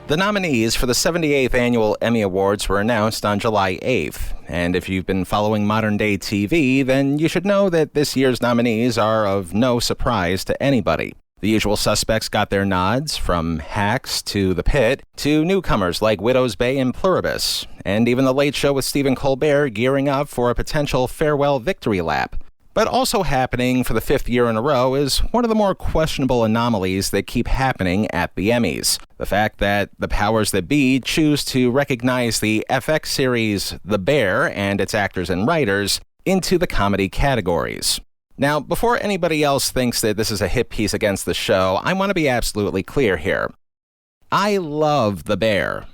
The nominees for the 78th Annual Emmy Awards were announced on July 8th, and if you've been following modern-day TV, then you should know that this year's nominees are of no surprise to anybody. The usual suspects got their nods, from Hacks to The Pit, to newcomers like Widow's Bay and Pluribus, and even The Late Show with Stephen Colbert gearing up for a potential farewell victory lap. But also happening for the 5th year in a row is one of the more questionable anomalies that keep happening at the Emmys. The fact that the powers that be choose to recognize the FX series The Bear and its actors and writers into the comedy categories. Now, before anybody else thinks that this is a hit piece against the show, I want to be absolutely clear here. I love The Bear.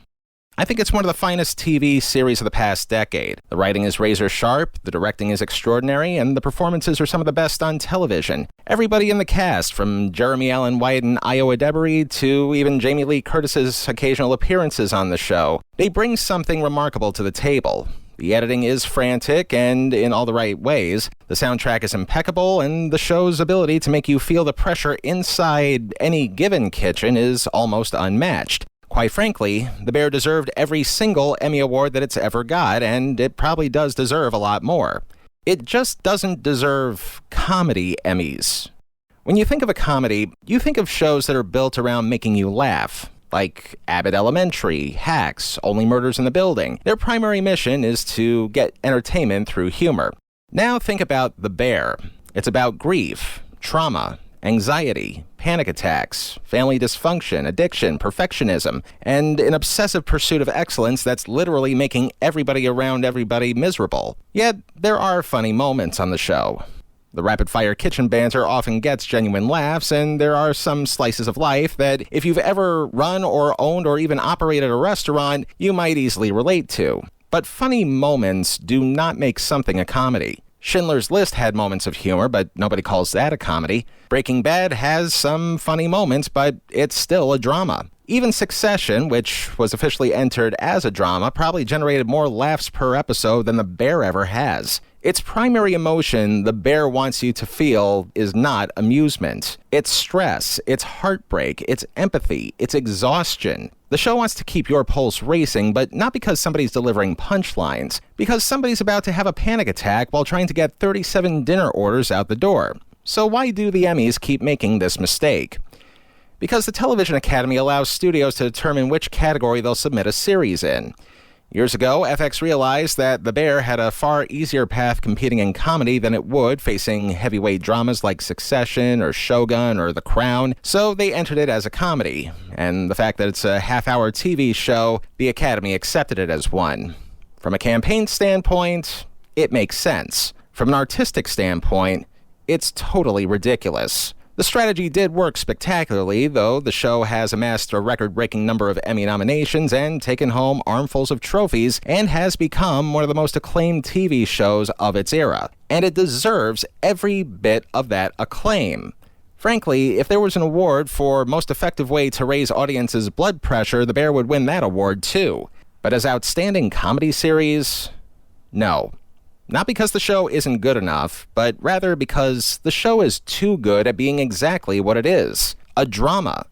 I think it's one of the finest TV series of the past decade. The writing is razor sharp, the directing is extraordinary, and the performances are some of the best on television. Everybody in the cast, from Jeremy Allen White and Io Adebari to even Jamie Lee Curtis's occasional appearances on the show, they bring something remarkable to the table. The editing is frantic and in all the right ways. The soundtrack is impeccable, and the show's ability to make you feel the pressure inside any given kitchen is almost unmatched. Quite frankly, The Bear deserved every single Emmy Award that it's ever got, and it probably does deserve a lot more. It just doesn't deserve comedy Emmys. When you think of a comedy, you think of shows that are built around making you laugh, like Abbott Elementary, Hacks, Only Murders in the Building. Their primary mission is to get entertainment through humor. Now think about The Bear. It's about grief, trauma, anxiety, panic attacks, family dysfunction, addiction, perfectionism, and an obsessive pursuit of excellence that's literally making everybody around everybody miserable. Yet, there are funny moments on the show. The rapid-fire kitchen banter often gets genuine laughs, and there are some slices of life that, if you've ever run or owned or even operated a restaurant, you might easily relate to. But funny moments do not make something a comedy. Schindler's List had moments of humor, but nobody calls that a comedy. Breaking Bad has some funny moments, but it's still a drama. Even Succession, which was officially entered as a drama, probably generated more laughs per episode than The Bear ever has. Its primary emotion The Bear wants you to feel is not amusement. It's stress, it's heartbreak, it's empathy, it's exhaustion. The show wants to keep your pulse racing, but not because somebody's delivering punchlines, because somebody's about to have a panic attack while trying to get 37 dinner orders out the door. So why do the Emmys keep making this mistake? Because the Television Academy allows studios to determine which category they'll submit a series in. Years ago, FX realized that The Bear had a far easier path competing in comedy than it would facing heavyweight dramas like Succession or Shogun or The Crown, so they entered it as a comedy. And the fact that it's a half-hour TV show, the Academy accepted it as one. From a campaign standpoint, it makes sense. From an artistic standpoint, it's totally ridiculous. The strategy did work spectacularly, though the show has amassed a record-breaking number of Emmy nominations and taken home armfuls of trophies, and has become one of the most acclaimed TV shows of its era. And it deserves every bit of that acclaim. Frankly, if there was an award for most effective way to raise audiences' blood pressure, The Bear would win that award too. But as outstanding comedy series, no. Not because the show isn't good enough, but rather because the show is too good at being exactly what it is. A drama.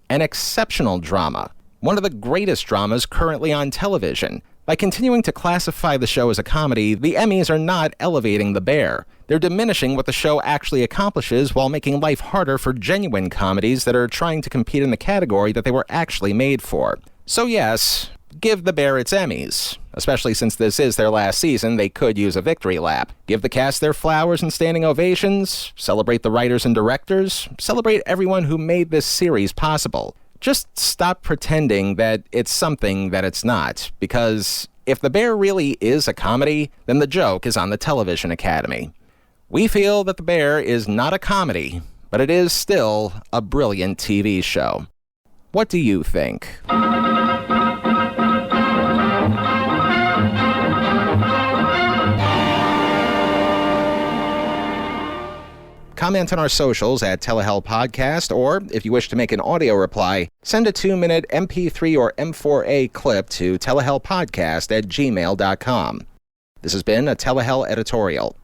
An exceptional drama. One of the greatest dramas currently on television. By continuing to classify the show as a comedy, the Emmys are not elevating The Bear. They're diminishing what the show actually accomplishes while making life harder for genuine comedies that are trying to compete in the category that they were actually made for. So yes, give The Bear its Emmys. Especially since this is their last season, they could use a victory lap. Give the cast their flowers and standing ovations, celebrate the writers and directors, celebrate everyone who made this series possible. Just stop pretending that it's something that it's not, because if The Bear really is a comedy, then the joke is on the Television Academy. We feel that The Bear is not a comedy, but it is still a brilliant TV show. What do you think? Comment on our socials at TelehellPodcast, or if you wish to make an audio reply, send a 2-minute MP3 or M4A clip to telehellpodcast@gmail.com. This has been a Telehell editorial.